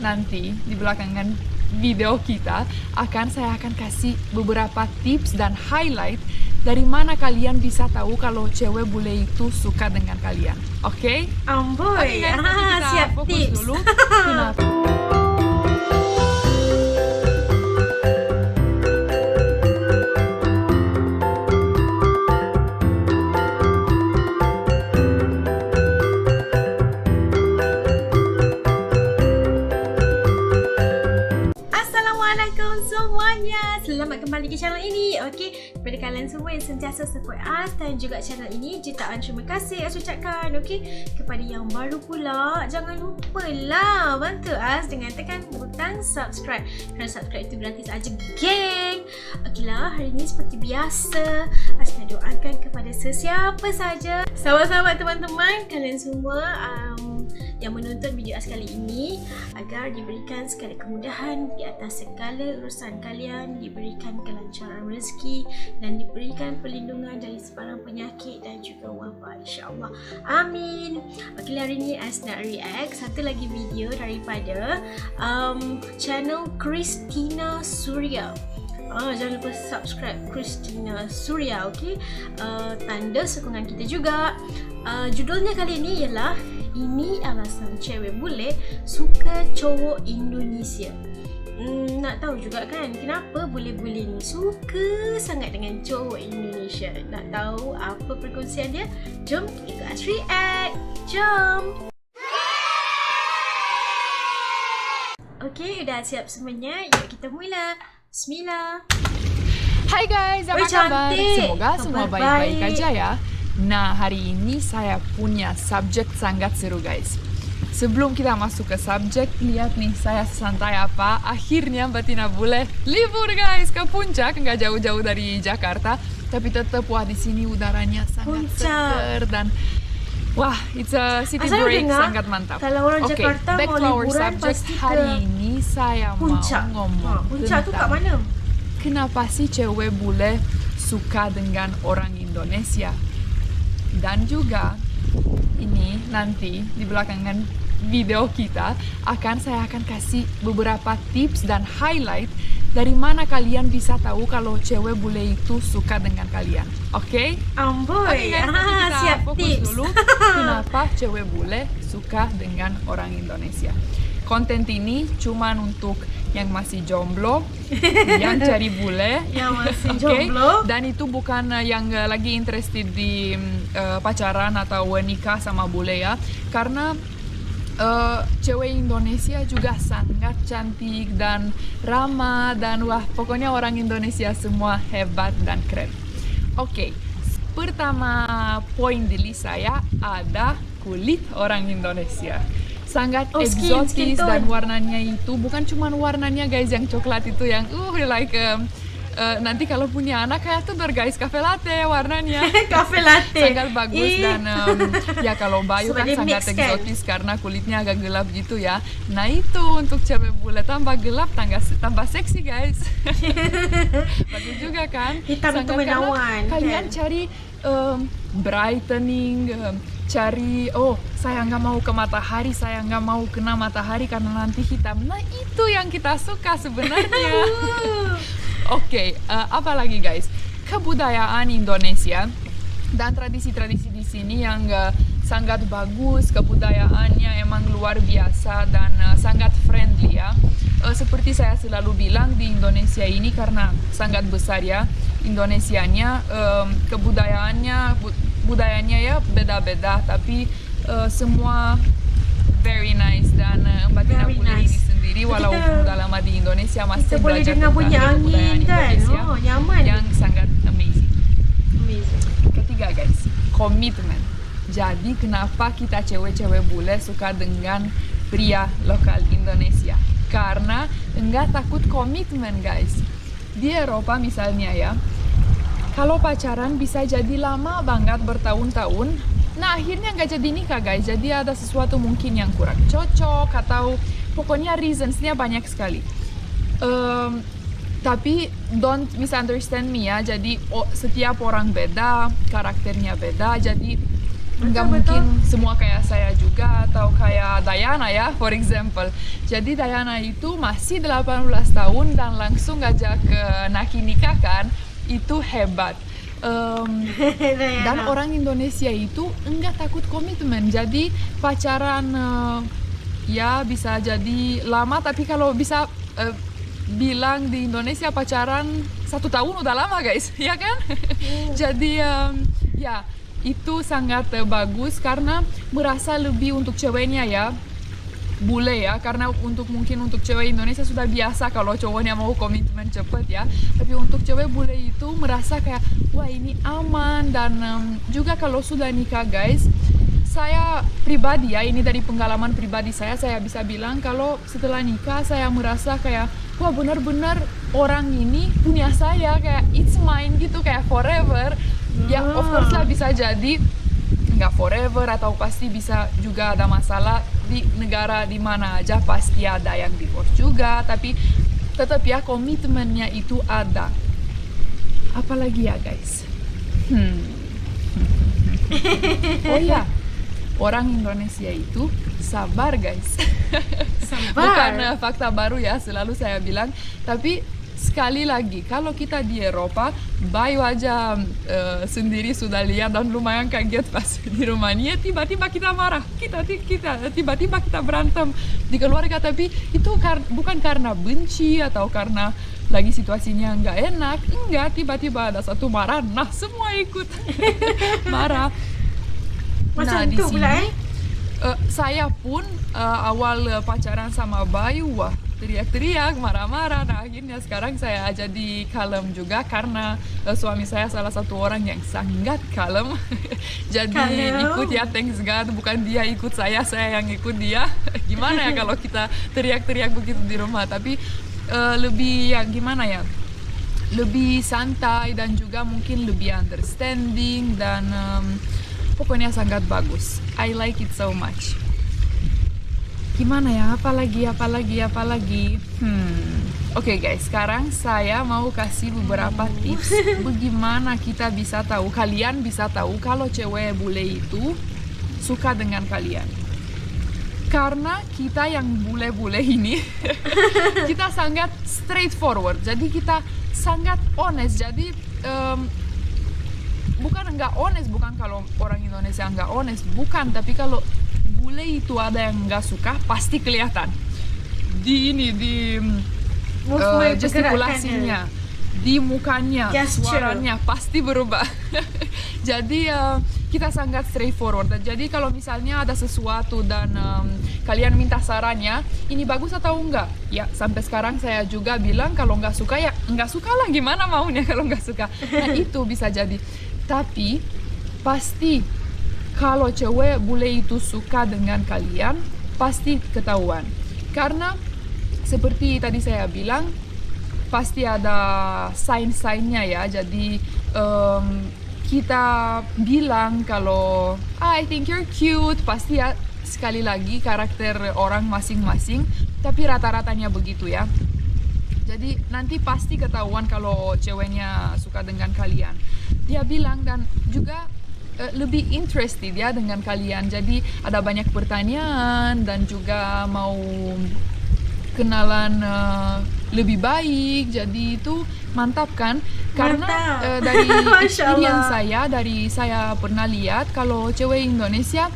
nanti di belakangan video kita saya akan kasih beberapa tips dan highlight dari mana kalian bisa tahu kalau cewek bule itu suka dengan kalian. Oke? Amboy, Guys, tapi kita siap fokus tips dulu. Kenapa? Assalamualaikum semuanya, selamat kembali ke channel ini. Okey, kepada kalian semua yang sentiasa support us dan juga channel ini, jutaan terima kasih saya ucapkan. Okey, kepada yang baru pula, jangan lupa lah bantu us dengan tekan butang subscribe. Kerana subscribe itu gratis aja, geng. Okeylah, hari ini seperti biasa, us nak doakan kepada sesiapa saja, sahabat-sahabat, teman-teman, kalian semua yang menonton video us kali ini, agar diberikan segala kemudahan di atas segala urusan kalian, diberikan kelancaran rezeki dan diberikan perlindungan dari sebarang penyakit dan juga wabak, insyaAllah. Amin. Okey, hari ni us nak react satu lagi video daripada channel Christina Surya. Jangan lupa subscribe Christina Surya, okey. Tanda sokongan kita juga. Judulnya kali ini ialah Ini Alasan Cewek Bule Suka Cowok Indonesia. Nak tahu juga kan kenapa bule-bule ni suka sangat dengan cowok Indonesia? Nak tahu apa perkongsian dia? Jom ikut us react. Jom. Okey, dah siap semuanya? Yuk kita mula. Bismillah. Hai guys, apa kabar? Semoga semua baik-baik aja ya. Nah, hari ini saya punya subjek sangat seru guys. Sebelum kita masuk ke subjek, lihat nih saya santai apa. Akhirnya Batina Bule libur guys ke puncak, nggak jauh-jauh dari Jakarta, tapi tetap wah di sini udaranya sangat segar dan wah, it's a city break sangat mantap. Kalau orang Jakarta back mau to our liburan subject. pasti ke hari ini saya puncak. mau ngomong Puncak tu kat mana? Kenapa sih cewek bule suka dengan orang Indonesia? Dan juga ini nanti di belakangan video kita saya akan kasih beberapa tips dan highlight dari mana kalian bisa tahu kalau cewek bule itu suka dengan kalian. Oke? Amboy, Guys, tapi kita siap fokus tips dulu kenapa cewek bule suka dengan orang Indonesia. Konten ini cuman untuk yang masih jomblo, yang cari bule, yang masih jomblo, dan itu bukan yang lagi interested di pacaran atau nikah sama bule ya, karena cewek Indonesia juga sangat cantik dan ramah dan wah pokoknya orang Indonesia semua hebat dan keren. Oke, pertama poin di list saya ada kulit orang Indonesia. Sangat eksotis dan warnanya itu bukan cuma warnanya guys yang coklat itu yang like nanti kalau punya anak kayak tuh guys cafe latte warnanya. Cafe latte sangat bagus dan ya kalau Bayu kan sangat eksotis karena kulitnya agak gelap gitu ya. Nah itu untuk cewek bule tambah gelap tambah seksi guys. Bagus juga kan? Hitam itu menawan. Kalian cari brightening, cari saya nggak mau ke matahari, saya nggak mau kena matahari karena nanti hitam. Nah itu yang kita suka sebenarnya. Oke, apa lagi guys? Kebudayaan Indonesia dan tradisi-tradisi di sini yang sangat bagus. Kebudayaannya emang luar biasa dan sangat friendly ya. Seperti saya selalu bilang di Indonesia ini karena sangat besar ya Indonesianya, budayanya ya beda-beda tapi semua very nice dan Mbak Tina Bule ini sendiri walaupun udah lama di Indonesia masih belajar tentang kebudayaan Indonesia nyaman. yang sangat amazing. Ketiga guys, komitmen. Jadi kenapa kita cewek-cewek bule suka dengan pria lokal Indonesia? Karena enggak takut komitmen guys. Di Eropa misalnya ya, kalau pacaran bisa jadi lama banget bertahun-tahun. Nah akhirnya nggak jadi nikah guys. Jadi ada sesuatu mungkin yang kurang cocok atau pokoknya reasonsnya banyak sekali. Tapi don't misunderstand me ya. Jadi setiap orang beda, karakternya beda. Jadi nggak mungkin semua kayak saya juga atau kayak Diana ya, for example. Jadi Diana itu masih 18 tahun dan langsung ngajak Naki nikah kan, itu hebat. Dan orang Indonesia itu enggak takut komitmen, jadi pacaran ya bisa jadi lama, tapi kalau bisa bilang di Indonesia pacaran 1 tahun udah lama guys, ya kan? Jadi ya itu sangat bagus karena merasa lebih untuk ceweknya ya, bule ya, karena mungkin untuk cewek Indonesia sudah biasa kalau cowoknya mau komitmen cepet ya, tapi untuk cewek bule itu merasa kayak wah ini aman. Dan juga kalau sudah nikah guys, saya pribadi ya, ini dari pengalaman pribadi saya bisa bilang kalau setelah nikah saya merasa kayak wah benar-benar orang ini punya saya, kayak it's mine gitu, kayak forever. Ya of course lah bisa jadi nggak forever atau pasti bisa juga ada masalah di negara di mana aja, pasti ada yang divorce juga, tapi tetap ya komitmennya itu ada. Apalagi ya guys, oh ya, orang Indonesia itu sabar guys. Sabar. Bukan fakta baru ya, selalu saya bilang, tapi sekali lagi kalau kita di Eropa, Bayu aja sendiri sudah lihat dan lumayan kaget pas di Rumania tiba-tiba kita marah, kita tiba-tiba kita berantem di keluarga, tapi itu bukan karena benci atau karena lagi situasinya nggak enak, enggak, tiba-tiba ada satu marah, nah semua ikut marah. Macam Nah di tu pula, sini saya pun awal pacaran sama Bayu, wah teriak-teriak, marah-marah. Nah akhirnya sekarang saya jadi kalem juga karena suami saya salah satu orang yang sangat kalem. Jadi ikut ya, thanks God, bukan dia ikut saya yang ikut dia. Gimana ya kalau kita teriak-teriak begitu di rumah, tapi lebih ya gimana ya, lebih santai dan juga mungkin lebih understanding dan pokoknya sangat bagus. I like it so much. Gimana ya, apalagi. Oke guys, sekarang saya mau kasih beberapa tips bagaimana kita bisa tahu, kalian bisa tahu kalau cewek bule itu suka dengan kalian. Karena kita yang bule-bule ini kita sangat straightforward, jadi kita sangat honest. Jadi bukan nggak honest, bukan kalau orang Indonesia nggak honest, bukan, tapi kalau bule itu ada yang nggak suka pasti kelihatan di gestikulasinya, di mukanya, suaranya pasti berubah. Jadi kita sangat straightforward. Jadi kalau misalnya ada sesuatu dan kalian minta sarannya, ini bagus atau enggak, ya sampai sekarang saya juga bilang kalau nggak suka ya nggak suka lah, gimana maunya kalau nggak suka. Nah itu bisa jadi, tapi pasti kalau cewek bule itu suka dengan kalian pasti ketahuan, karena seperti tadi saya bilang pasti ada sign-signnya ya. Jadi kita bilang kalau I think you're cute, pasti ya, sekali lagi karakter orang masing-masing, tapi rata-ratanya begitu ya. Jadi nanti pasti ketahuan kalau ceweknya suka dengan kalian, dia bilang, dan juga lebih interested ya dengan kalian. Jadi ada banyak pertanyaan dan juga mau kenalan lebih baik. Jadi itu mantap kan? Karena dari experience saya pernah lihat kalau cewek Indonesia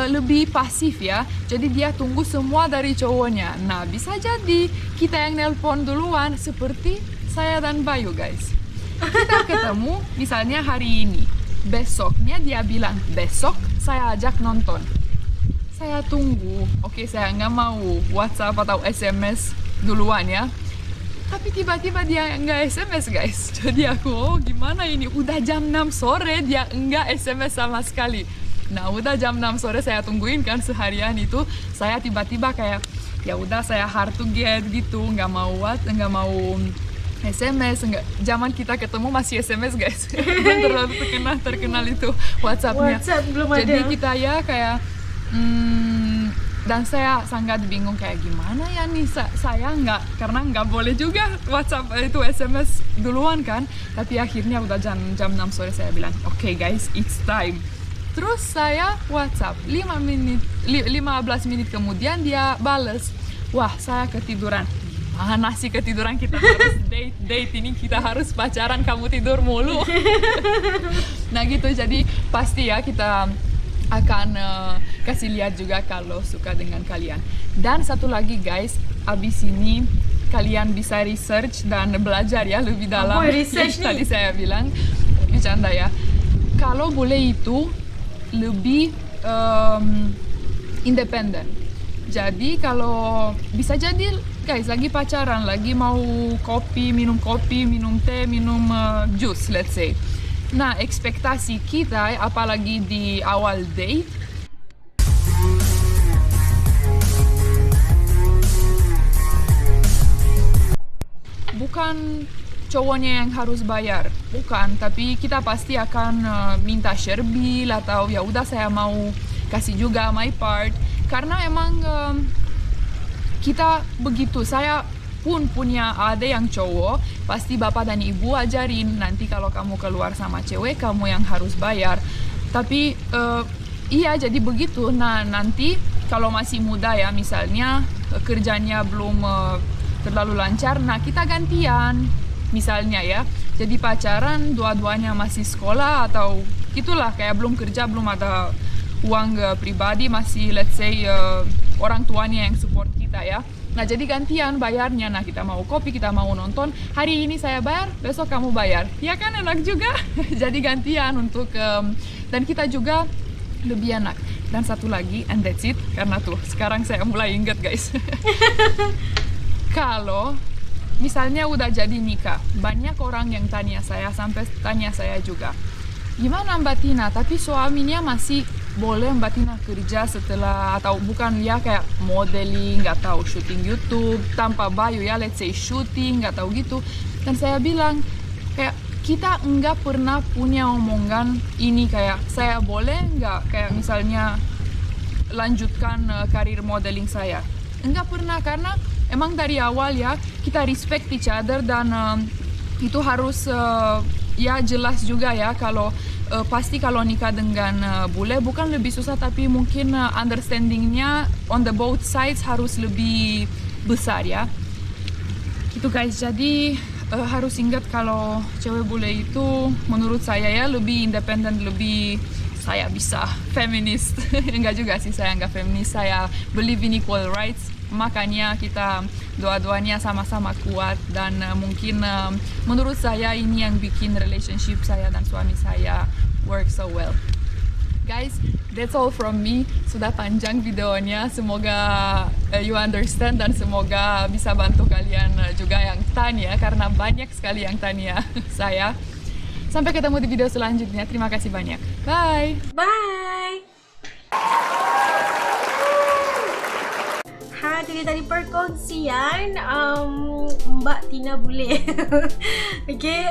lebih pasif ya. Jadi dia tunggu semua dari cowoknya. Nah bisa jadi kita yang nelpon duluan, seperti saya dan Bayu guys. Kita ketemu misalnya hari ini, besoknya dia bilang besok saya ajak nonton. Saya tunggu, oke, saya nggak mau WhatsApp atau SMS duluan ya. Tapi tiba-tiba dia nggak SMS guys. Jadi aku, oh gimana ini, udah jam 6 sore dia nggak SMS sama sekali. Nah udah jam 6 sore saya tungguin kan seharian itu, saya tiba-tiba kayak ya udah saya hard to get gitu, nggak mau SMS, enggak. Zaman kita ketemu masih SMS guys. Belum terlalu terkenal itu WhatsApp-nya. WhatsApp belum ada. Jadi kita ya kayak dan saya sangat bingung kayak gimana ya nih, saya nggak, karena nggak boleh juga WhatsApp itu SMS duluan kan. Tapi akhirnya udah jam 6 sore saya bilang, oke guys, it's time. Terus saya WhatsApp 15 menit kemudian dia bales, wah saya ketiduran. Mana sih ketiduran, kita harus date ini, kita harus pacaran, kamu tidur mulu. Nah gitu, jadi pasti ya kita akan kasih lihat juga kalau suka dengan kalian. Dan satu lagi guys, abis ini kalian bisa research dan belajar ya lebih dalam. Research nih? Tadi saya bilang, bercanda ya. Kalau boleh itu lebih independen. Jadi kalau bisa jadi guys lagi pacaran, lagi mau kopi, minum teh, minum jus, let's say. Nah, ekspektasi kita, apalagi di awal date, bukan cowoknya yang harus bayar, bukan, tapi kita pasti akan minta share bill atau ya udah saya mau kasih juga my part, karena emang kita begitu. Saya pun punya adik yang cowok, pasti bapak dan ibu ajarin nanti kalau kamu keluar sama cewek kamu yang harus bayar. Tapi iya jadi begitu. Nah nanti kalau masih muda ya, misalnya kerjanya belum terlalu lancar, nah kita gantian. Misalnya ya, jadi pacaran dua-duanya masih sekolah atau itulah, kayak belum kerja, belum ada uang pribadi, masih let's say orang tuanya yang support kita ya. Nah jadi gantian bayarnya. Nah kita mau kopi, kita mau nonton, hari ini saya bayar, besok kamu bayar. Ya kan enak juga. Jadi gantian untuk dan kita juga lebih enak. Dan satu lagi, and that's it, karena tuh sekarang saya mulai ingat guys. Kalau misalnya udah jadi nikah, banyak orang yang tanya saya, sampai tanya saya juga, gimana Mbak Tina, tapi suaminya masih boleh Mbak Tina kerja setelah, atau bukan ya, kayak modeling atau syuting YouTube tanpa baju ya, let's say syuting atau gitu. Dan saya bilang kayak kita enggak pernah punya omongan ini, kayak saya boleh enggak kayak misalnya lanjutkan karir modeling saya, enggak pernah, karena emang dari awal ya kita respect each other. Dan itu harus ya jelas juga ya, kalau pasti kalau nikah dengan bule bukan lebih susah, tapi mungkin understandingnya on the both sides harus lebih besar ya. Gitu guys, jadi harus ingat kalau cewek bule itu menurut saya ya lebih independen, lebih, saya bisa feminis. Enggak juga sih, saya enggak feminis, saya believe in equal rights. Makanya kita dua-duanya sama-sama kuat, dan mungkin menurut saya ini yang bikin relationship saya dan suami saya work so well. Guys, that's all from me. Sudah panjang videonya, semoga you understand dan semoga bisa bantu kalian juga yang tanya, karena banyak sekali yang tanya saya. Sampai ketemu di video selanjutnya. Terima kasih banyak. Bye. Bye. Itu tadi perkongsian Mbak Tina Bule. Okay,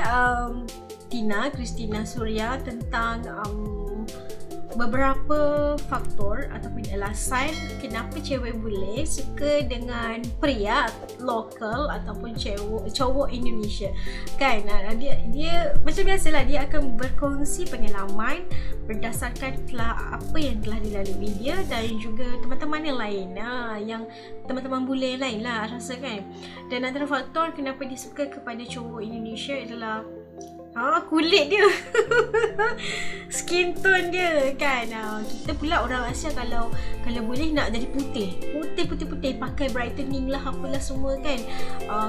Tina Christina Surya tentang beberapa faktor ataupun alasan kenapa cewek bule suka dengan pria lokal ataupun cowok Indonesia kan. Dia macam biasalah, dia akan berkongsi pengalaman berdasarkan apa yang telah dilalui dia dan juga teman-teman yang lain, yang teman-teman bule yang lain lah rasa kan. Dan antara faktor kenapa dia suka kepada cowok Indonesia adalah kulit dia. Skin tone dia kan. Kita pula orang Asia kalau boleh nak jadi putih pakai brightening lah apalah semua kan.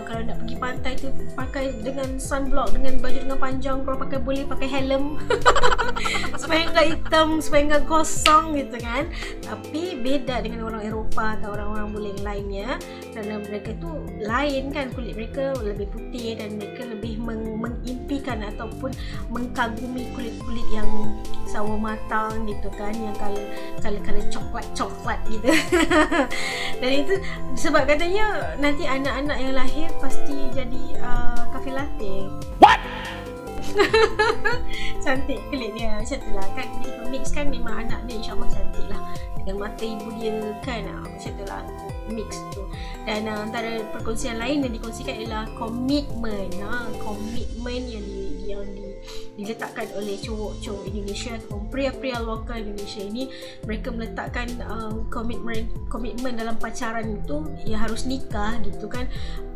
Kalau nak pergi pantai tu pakai dengan sunblock, dengan baju dengan panjang, kalau boleh pakai helm supaya enggak hitam, supaya enggak gosong gitu kan. Tapi beda dengan orang Eropah atau orang-orang bule lainnya, kerana mereka tu lain kan, kulit mereka lebih putih dan mereka lebih mengimpikan ataupun mengkagumi kulit-kulit yang sawo matang gitu kan, yang color coklat gitu. Dan itu sebab katanya nanti anak-anak yang lahir pasti jadi kafe latte. What? Cantik kulit dia, macam tu lah kan. Dia mix kan, memang anak dia insyaAllah cantik lah dengan mata ibu dia kan, macam tu lah mix tu. Dan antara perkongsian lain yang dikongsikan ialah komitmen. Komitmen yang yang diletakkan oleh cowok-cowok Indonesia ataupun pria-pria lokal Indonesia ini. Mereka meletakkan komitmen dalam pacaran itu ya harus nikah gitu kan.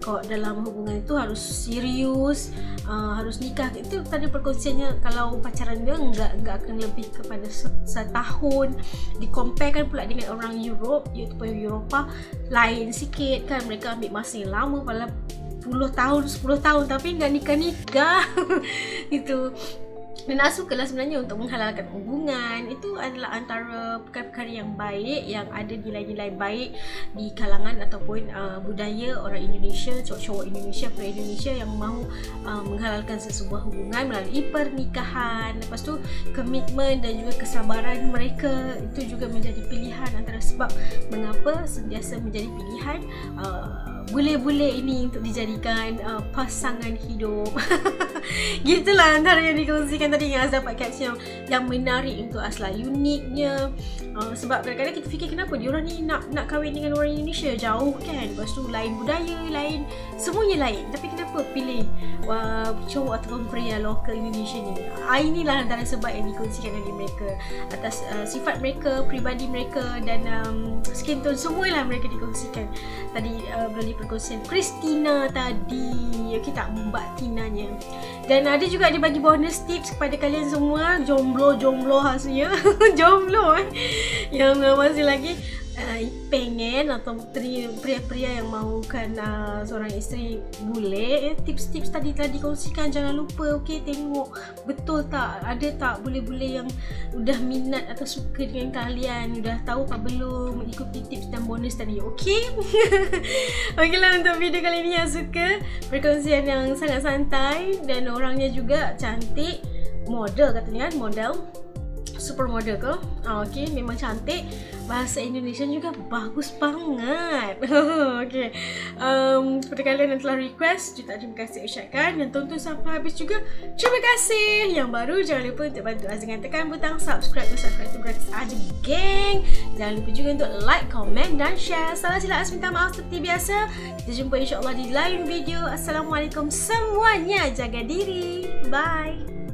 Kalau dalam hubungan itu harus serius, harus nikah. Itu tadi perkongsiannya, kalau pacaran dia enggak akan lebih kepada setahun. Dikomparekan pula dengan orang Europe, iaitu Eropah, lain sikit kan. Mereka ambil masa yang lama, pada 10 tahun tapi enggak nikah-nikah. Itu. Dan aku sukalah sebenarnya untuk menghalalkan hubungan. Itu adalah antara perkara-perkara yang baik, yang ada nilai-nilai baik di kalangan ataupun budaya orang Indonesia, cowok-cowok Indonesia, pria Indonesia yang mahu menghalalkan sesebuah hubungan melalui pernikahan. Lepas tu komitmen dan juga kesabaran mereka itu juga menjadi pilihan, antara sebab mengapa sentiasa menjadi pilihan bule-bule ini untuk dijadikan pasangan hidup. Gitulah antara yang dikongsikan tadi yang Azhar dapat caption yang menarik untuk Asla, uniknya. Sebab kadang-kadang kita fikir kenapa diorang ni nak kahwin dengan orang Indonesia, jauh kan, lepas tu lain budaya, lain semuanya lain, tapi kenapa pilih cowok ataupun pria lokal Indonesia ni? Inilah antara sebab yang dikongsikan oleh mereka atas sifat mereka, peribadi mereka dan skin tone, semualah mereka dikongsikan tadi melalui perkongsian Christina tadi. Okey tak, Mbak Tinanya. Dan ada juga dia bagi bonus tips kepada kalian semua jomblo khasnya jomblo yang masih lagi pengen atau pria-pria yang mahukan seorang isteri bule. Tips-tips tadi telah dikongsikan, jangan lupa. Okey, tengok betul tak, ada tak bule-bule yang udah minat atau suka dengan kalian, udah tahu apa belum, mengikuti tips dan bonus tadi. Okey. Okeylah, untuk video kali ini yang suka perkongsian yang sangat santai dan orangnya juga cantik, model katanya kan, model supermodel ke? Okey, memang cantik. Bahasa Indonesia juga bagus banget. Okey. Kepada kalian yang telah request, juta terima kasih ucapkan, dan tonton sampai habis juga. Terima kasih. Yang baru jangan lupa untuk bantu Azhar dengan tekan butang subscribe. Subscribe tu gratis aja, geng. Jangan lupa juga untuk like, komen dan share. Salah silap minta maaf seperti biasa. Kita jumpa insya-Allah di lain video. Assalamualaikum semuanya. Jaga diri. Bye.